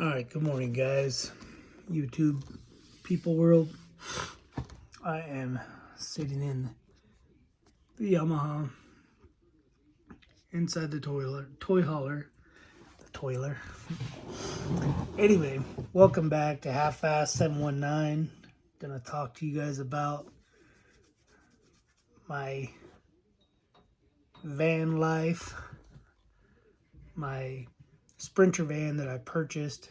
All right, good morning, guys. YouTube people world. I am sitting in the Yamaha inside the toy hauler, the toiler. Anyway, welcome back to Half Fast 719. Gonna talk to you guys about my van life, my Sprinter van that I purchased.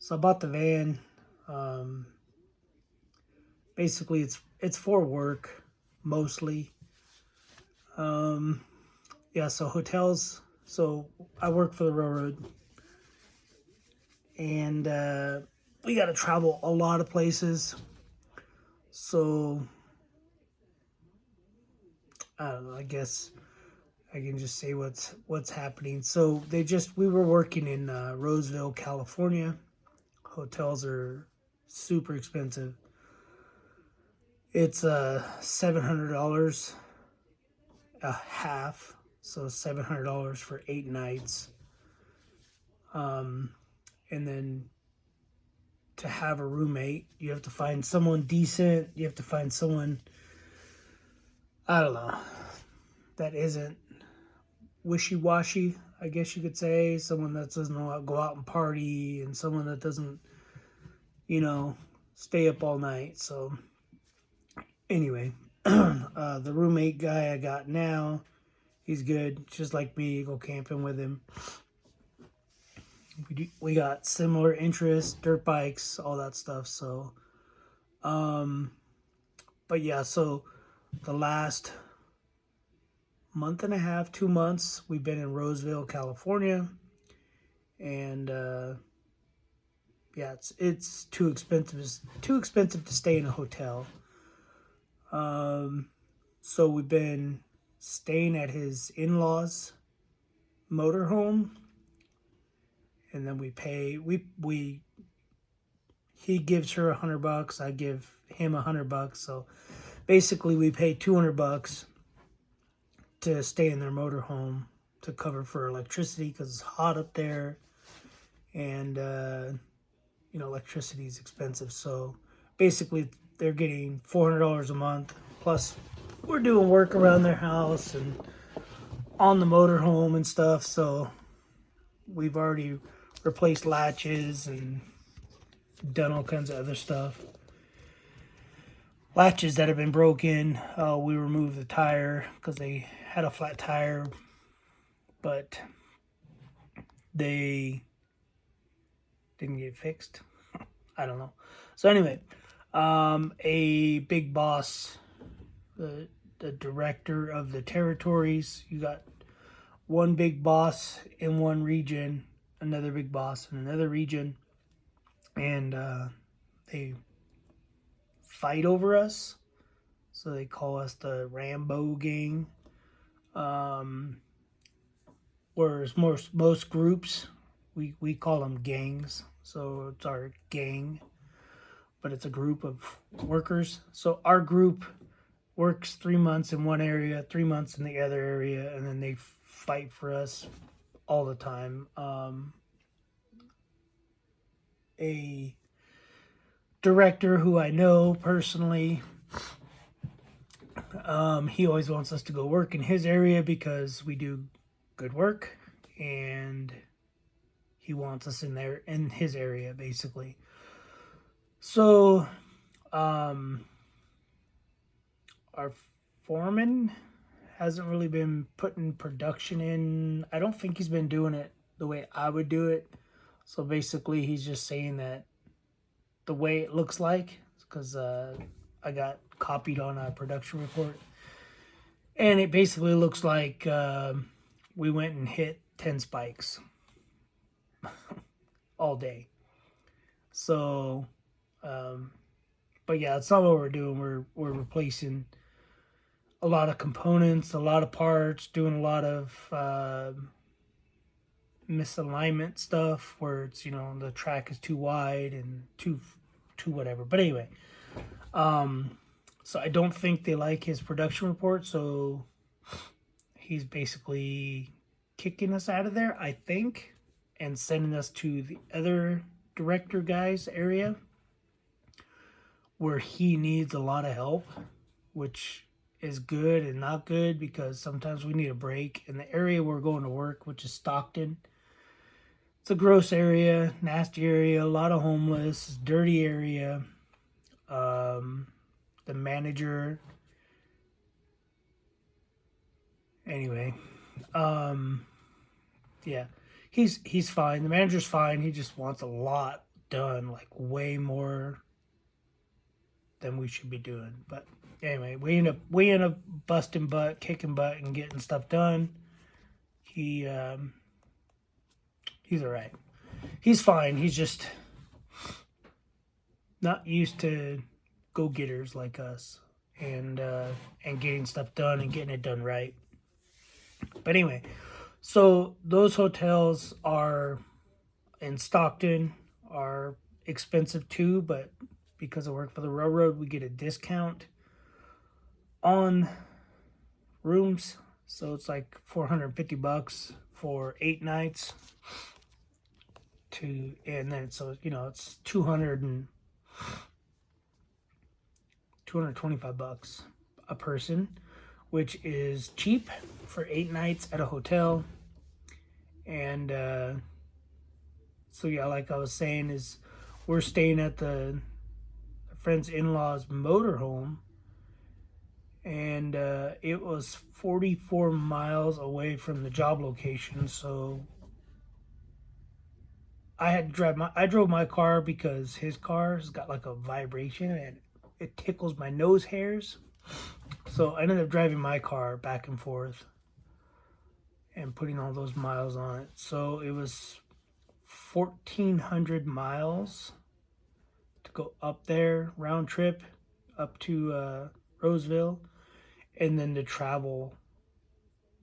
So I bought the van. Basically, it's for work mostly. Yeah, so hotels. So I work for the railroad, and we got to travel a lot of places. So I don't know. I guess I can just say what's happening. So we were working in Roseville, California. Hotels are super expensive. It's $700 a half, so $700 for 8 nights. And then to have a roommate, you have to find someone decent. You have to find someone, I don't know, that isn't wishy-washy, I guess you could say. Someone that doesn't know how to go out and party, and someone that doesn't, stay up all night. So anyway, the roommate guy I got now, he's good, just like me. Go camping with him. We got similar interests, dirt bikes, all that stuff. So, but yeah, so the last month and a half, 2 months, we've been in Roseville, California, and yeah, it's too expensive. It's too expensive to stay in a hotel. So we've been staying at his in-laws' motorhome, and then we pay. He gives her $100. I give him $100. So basically, we pay $200 to stay in their motorhome to cover for electricity because it's hot up there, and electricity is expensive. So basically, they're getting $400 a month. Plus, we're doing work around their house and on the motorhome and stuff. So we've already replaced latches and done all kinds of other stuff. Latches that have been broken, we removed the tire because they had a flat tire, but they didn't get fixed. I don't know. So anyway, a big boss, the director of the territories, you got one big boss in one region, another big boss in another region, and they fight over us. So they call us the Rambo gang. Whereas most groups, we call them gangs. So it's our gang, but it's a group of workers. So our group works 3 months in one area, 3 months in the other area, and then they fight for us all the time. A director who I know personally, he always wants us to go work in his area because we do good work, and he wants us in his area basically. So our foreman hasn't really been putting production in. I don't think he's been doing it the way I would do it. So basically, he's just saying that the way it looks like, because I got copied on a production report, and it basically looks like we went and hit 10 spikes all day. So, but yeah, it's not what we're doing. We're replacing a lot of components, a lot of parts, doing a lot of misalignment stuff where it's, the track is too wide and too whatever. But anyway, so I don't think they like his production report, so he's basically kicking us out of there, I think. and sending us to the other director guy's area where he needs a lot of help, which is good and not good because sometimes we need a break. In the area we're going to work, which is Stockton, it's a gross area, nasty area, a lot of homeless, dirty area. The manager, anyway, yeah, he's fine. The manager's fine. He just wants a lot done, like way more than we should be doing. But anyway, we end up busting butt, kicking butt, and getting stuff done. He's all right. He's fine. He's just not used to go-getters like us and getting stuff done and getting it done right. But anyway, so those hotels are in Stockton are expensive too, but because I work for the railroad, we get a discount on rooms. So it's like $450 for 8 nights and then so it's $225 a person, which is cheap for 8 nights at a hotel. And so yeah, like I was saying, is we're staying at the friend's in-laws motorhome, and it was 44 miles away from the job location. So I drove my car because his car has got like a vibration and it tickles my nose hairs. So I ended up driving my car back and forth and putting all those miles on it. So it was 1,400 miles to go up there, round trip, up to Roseville, and then to travel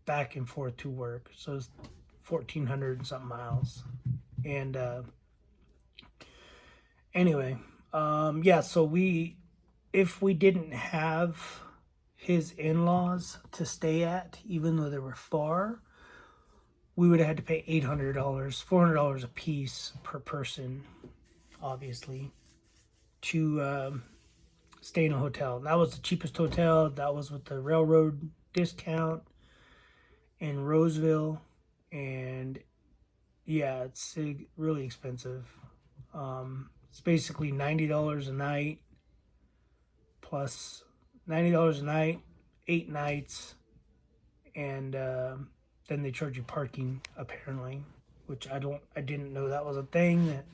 back and forth to work. So it's 1,400 and something miles. And anyway, yeah, so if we didn't have his in-laws to stay at, even though they were far, we would have had to pay $800, $400 a piece per person, obviously, to stay in a hotel. That was the cheapest hotel. That was with the railroad discount in Roseville. And yeah, it's really expensive. It's basically $90 a night, plus $90 a night, 8 nights, and then they charge you parking, apparently, which I didn't know that was a thing, that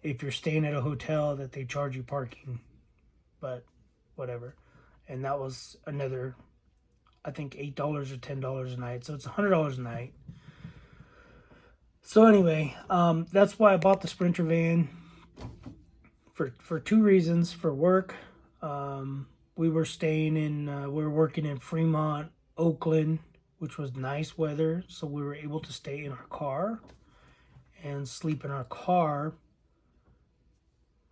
if you're staying at a hotel that they charge you parking, but whatever. And that was another, I think, $8 or $10 a night, so it's $100 a night. So anyway, that's why I bought the Sprinter van, for 2 reasons. For work, we were working in Fremont, Oakland, which was nice weather, so we were able to stay in our car and sleep in our car.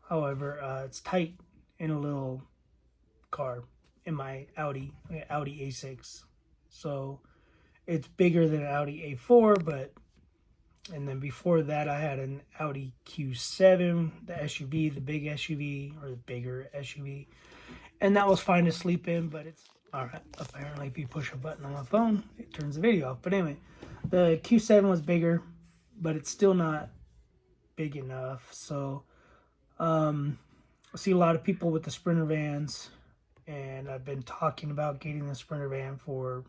However, it's tight in a little car, in my Audi A6. So it's bigger than an Audi A4, and then before that I had an Audi Q7, the SUV, the big SUV, or the bigger SUV. And that was fine to sleep in, but it's all right. Apparently, if you push a button on my phone, it turns the video off. But anyway, the Q7 was bigger, but it's still not big enough. So I see a lot of people with the Sprinter vans, and I've been talking about getting the Sprinter van for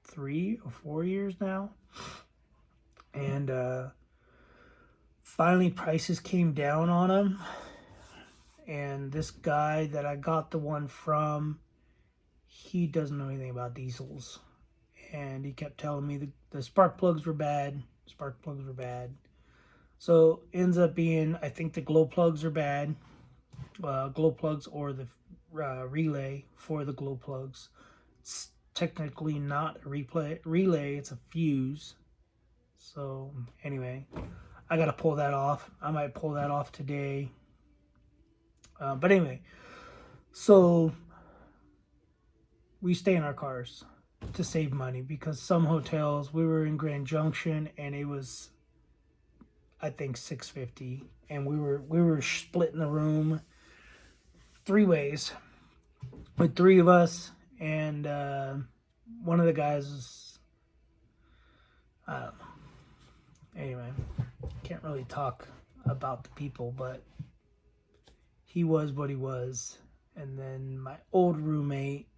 3 or 4 years now. And finally, prices came down on them. And this guy that I got the one from, he doesn't know anything about diesels. And he kept telling me the spark plugs were bad. So ends up being, I think the glow plugs are bad. Glow plugs, or the relay for the glow plugs. It's technically not a relay, it's a fuse. So anyway, I got to pull that off. I might pull that off today. But anyway, so we stay in our cars. to save money, because some hotels, we were in Grand Junction and it was, I think, $650, and we were splitting the room 3 ways with 3 of us, and one of the guys was, I don't know. Anyway, can't really talk about the people, but he was what he was. And then my old roommate,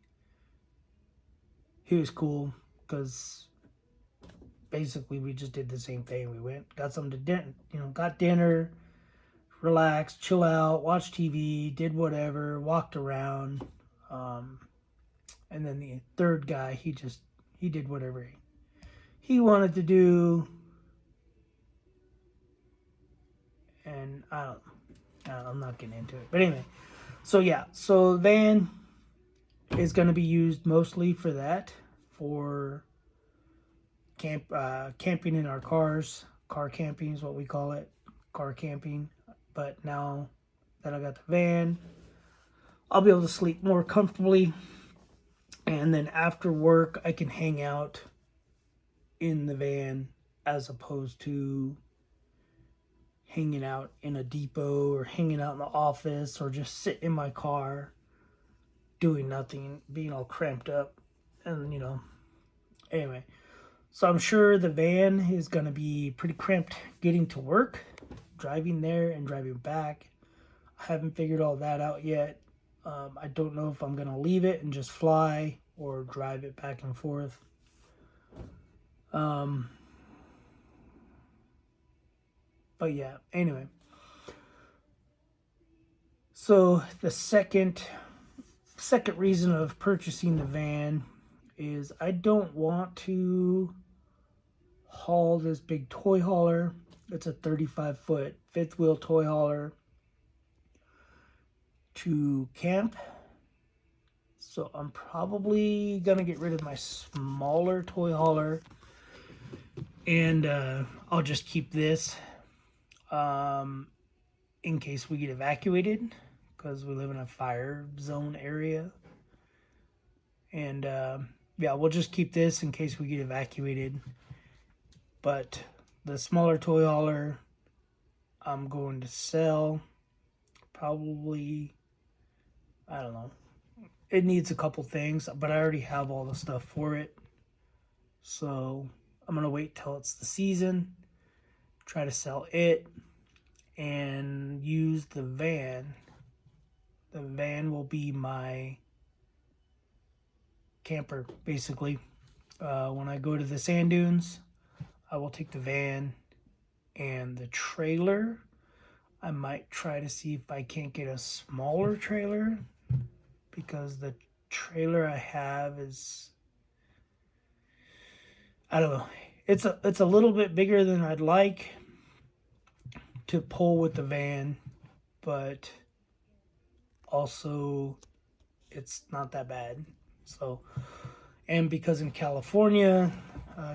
he was cool because basically we just did the same thing. We went, got something to dinner, got dinner, relaxed, chill out, watch TV, did whatever, walked around. And then the third guy, he did whatever he wanted to do. And I'm not getting into it. But anyway, so yeah, so van is going to be used mostly for that, for camping in our cars. Car camping is what we call it, car camping. But now that I got the van, I'll be able to sleep more comfortably. And then after work, I can hang out in the van as opposed to hanging out in a depot or hanging out in the office or just sit in my car doing nothing, being all cramped up. And anyway, so I'm sure the van is going to be pretty cramped getting to work, driving there and driving back. I haven't figured all that out yet. I don't know if I'm going to leave it and just fly or drive it back and forth. But yeah, anyway. So the second reason of purchasing the van is I don't want to haul this big toy hauler. It's a 35-foot fifth wheel toy hauler to camp. So I'm probably gonna get rid of my smaller toy hauler, and I'll just keep this in case we get evacuated, because we live in a fire zone area. And yeah, we'll just keep this in case we get evacuated. But the smaller toy hauler, I'm going to sell. Probably, I don't know. It needs a couple things, but I already have all the stuff for it. So I'm going to wait till it's the season, try to sell it, and use the van. The van will be my camper, basically. When I go to the sand dunes, I will take the van, and the trailer, I might try to see if I can't get a smaller trailer, because the trailer I have is, I don't know, it's a little bit bigger than I'd like to pull with the van, but also it's not that bad. So, and because in California,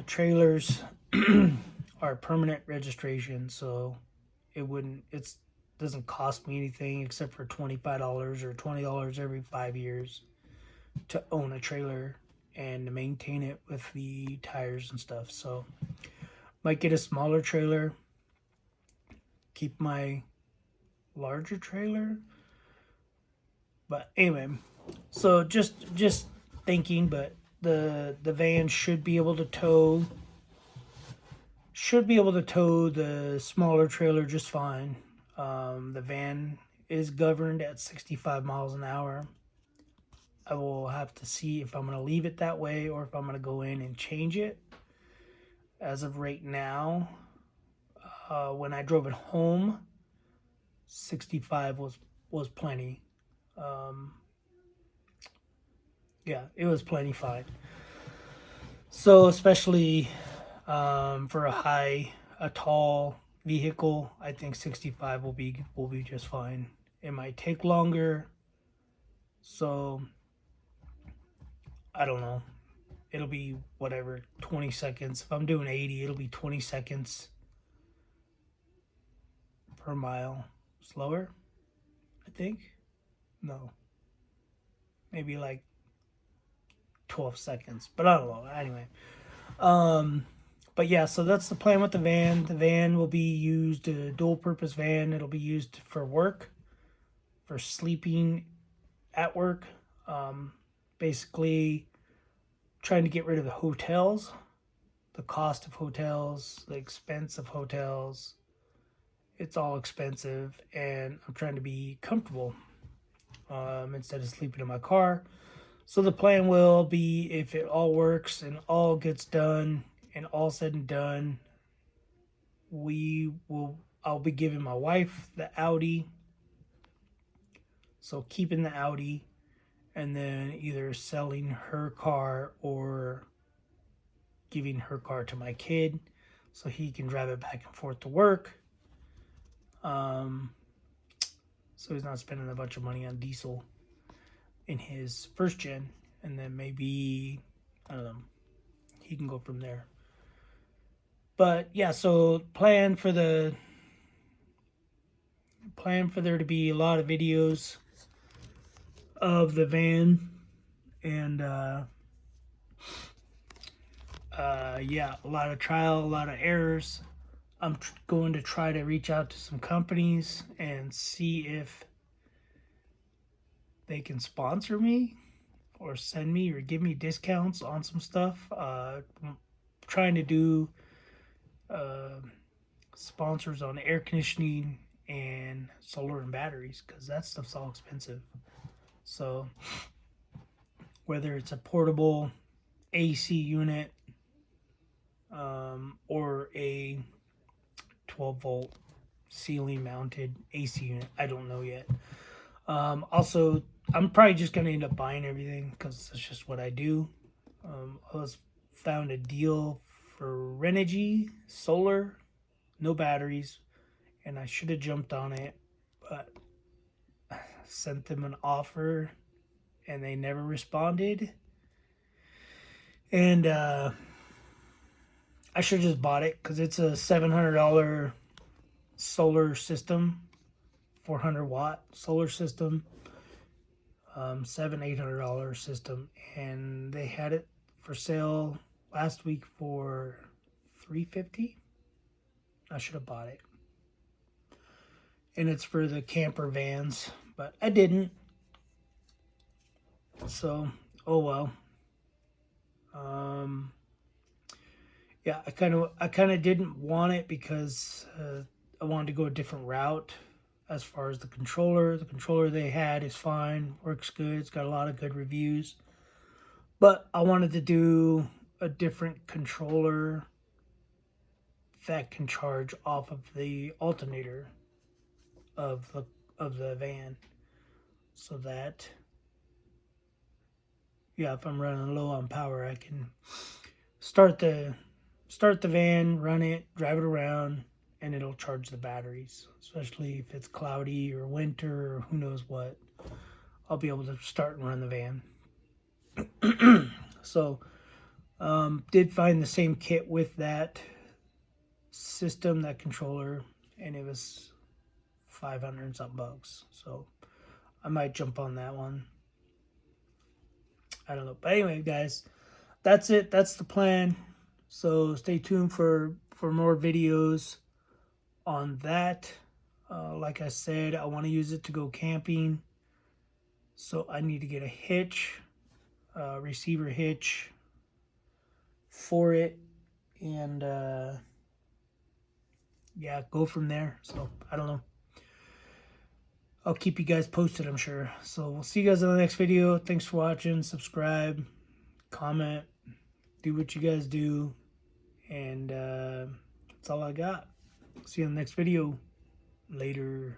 trailers are permanent registration, so it doesn't cost me anything except for $25 or $20 every 5 years to own a trailer and to maintain it with the tires and stuff. So might get a smaller trailer, keep my larger trailer. But anyway, so just thinking, but the van should be able to tow the smaller trailer just fine. The van is governed at 65 miles an hour. I will have to see if I'm going to leave it that way or if I'm going to go in and change it. As of right now, when I drove it home, 65 was plenty. Yeah, it was plenty fine. So especially for a tall vehicle, I think 65 will be just fine. It might take longer, so I don't know. It'll be whatever, 20 seconds. If I'm doing 80, it'll be 20 seconds per mile slower, I think. No, maybe like 12 seconds. But I don't know. Anyway. But yeah, so that's the plan with the van. The van will be used, a dual purpose van. It'll be used for work, for sleeping at work. Basically, trying to get rid of the hotels, the cost of hotels, the expense of hotels. It's all expensive, and I'm trying to be comfortable instead of sleeping in my car. So the plan will be, if it all works and all gets done and all said and done, I'll be giving my wife the Audi. So keeping the Audi, and then either selling her car or giving her car to my kid so he can drive it back and forth to work. So he's not spending a bunch of money on diesel in his first gen, and then maybe, I don't know, he can go from there. But yeah, so plan for there to be a lot of videos of the van, and yeah, a lot of trial, a lot of errors. I'm going to try to reach out to some companies and see if they can sponsor me or send me or give me discounts on some stuff. I'm trying to do sponsors on air conditioning and solar and batteries, because that stuff's all expensive. So whether it's a portable AC unit or a 12-volt ceiling mounted AC unit, I don't know yet. Also, I'm probably just going to end up buying everything because that's just what I do. I found a deal for Renogy solar, no batteries, and I should have jumped on it, but sent them an offer and they never responded. And I should have just bought it because it's a $700 solar system, 400-watt solar system, $800 system, and they had it for sale last week for $350. I should have bought it, and it's for the camper vans, but I didn't. So, oh well. Yeah, I kind of didn't want it because I wanted to go a different route. As far as the controller they had is fine, works good, it's got a lot of good reviews. But I wanted to do a different controller that can charge off of the alternator of the van, so that, yeah, if I'm running low on power, I can start the van, run it, drive it around, and it'll charge the batteries. Especially if it's cloudy or winter or who knows what, I'll be able to start and run the van. So, did find the same kit with that system, that controller, and it was 500 and something bucks. So I might jump on that one. I don't know. But anyway, guys, that's it. That's the plan. So stay tuned for more videos on that. Like I said, I want to use it to go camping. So I need to get a hitch, receiver hitch for it, and yeah, go from there. So I don't know. I'll keep you guys posted, I'm sure. So we'll see you guys in the next video. Thanks for watching. Subscribe, comment, do what you guys do. And that's all I got. See you in the next video. Later.